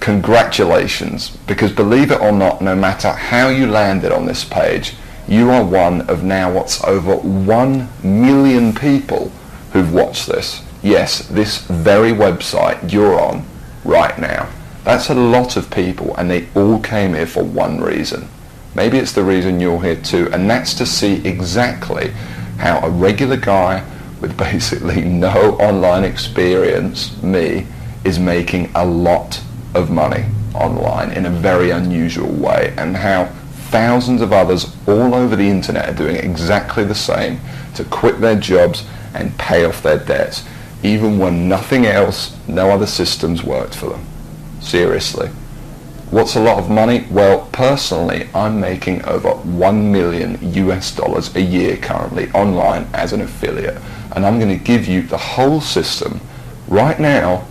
congratulations, because believe it or not, no matter how you landed on this page, you are one of now what's over 1 million people who've watched this. Yes, this very website you're on right now. That's a lot of people, and they all came here for one reason. Maybe it's the reason you're here too, and that's to see exactly how a regular guy with basically no online experience, me, is making a lot of money online in a very unusual way, and how thousands of others all over the internet are doing exactly the same to quit their jobs and pay off their debts, even when nothing else, no other systems worked for them. Seriously. What's a lot of money? Well, personally, I'm making over $1 million US a year currently online as an affiliate, and I'm going to give you the whole system right now,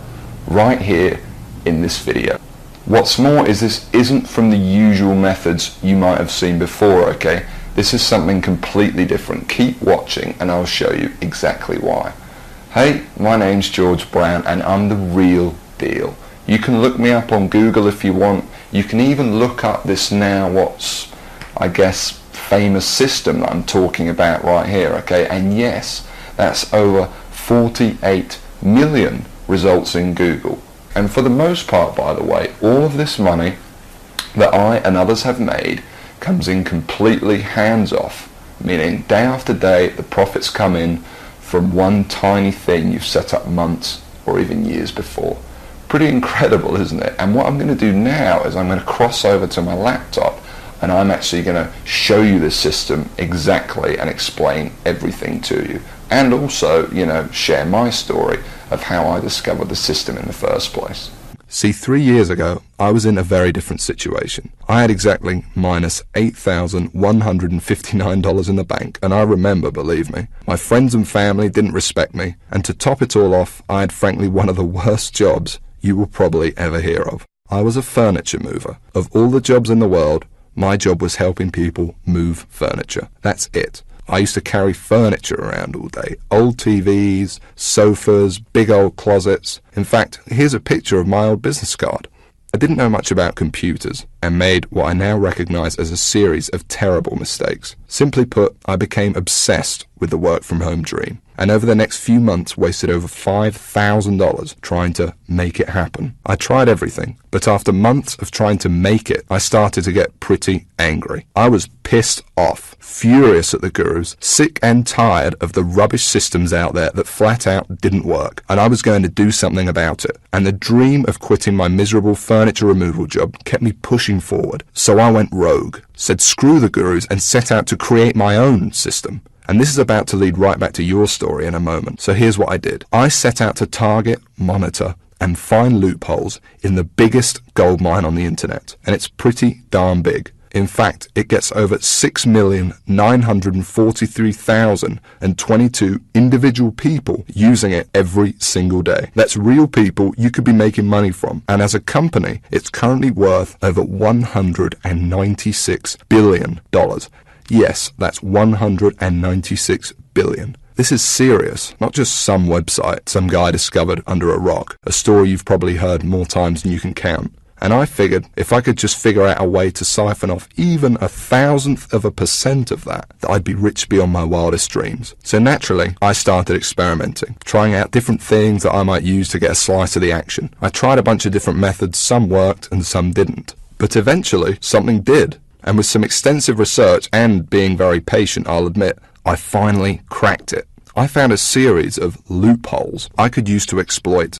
right here in this video. What's more is this isn't from the usual methods you might have seen before, okay? This is something completely different. Keep watching and I'll show you exactly why. Hey, my name's George Brown and I'm the real deal. You can look me up on Google if you want. You can even look up this now what's, I guess, famous system that I'm talking about right here, okay? And yes, that's over 48 million results in Google. And for the most part, by the way, all of this money that I and others have made comes in completely hands-off, meaning day after day the profits come in from one tiny thing you've set up months or even years before. Pretty incredible, isn't it? And what I'm going to do now is I'm going to cross over to my laptop and I'm actually going to show you the system exactly and explain everything to you. And also, you know, share my story of how I discovered the system in the first place. See, 3 years ago, I was in a very different situation. I had exactly minus $8,159 in the bank, and I remember, believe me, my friends and family didn't respect me, and to top it all off, I had frankly one of the worst jobs you will probably ever hear of. I was a furniture mover. Of all the jobs in the world, my job was helping people move furniture. That's it. I used to carry furniture around all day. Old TVs, sofas, big old closets. In fact, here's a picture of my old business card. I didn't know much about computers and made what I now recognize as a series of terrible mistakes. Simply put, I became obsessed with the work from home dream, and over the next few months wasted over $5,000 trying to make it happen. I tried everything, but after months of trying to make it, I started to get pretty angry. I was pissed off, furious at the gurus, sick and tired of the rubbish systems out there that flat out didn't work, and I was going to do something about it. And the dream of quitting my miserable furniture removal job kept me pushing forward. So I went rogue, said screw the gurus, and set out to create my own system. And this is about to lead right back to your story in a moment. So here's what I did. I set out to target, monitor, and find loopholes in the biggest goldmine on the internet. And it's pretty darn big. In fact, it gets over 6,943,022 individual people using it every single day. That's real people you could be making money from. And as a company, it's currently worth over $196 billion. Yes, that's 196 billion. This is serious, not just some website some guy discovered under a rock, a story you've probably heard more times than you can count. And I figured if I could just figure out a way to siphon off even 1,000% of that, I'd be rich beyond my wildest dreams. So naturally, I started experimenting, trying out different things that I might use to get a slice of the action. I tried a bunch of different methods, some worked and some didn't. But eventually, something did. And with some extensive research and being very patient, I'll admit, I finally cracked it. I found a series of loopholes I could use to exploit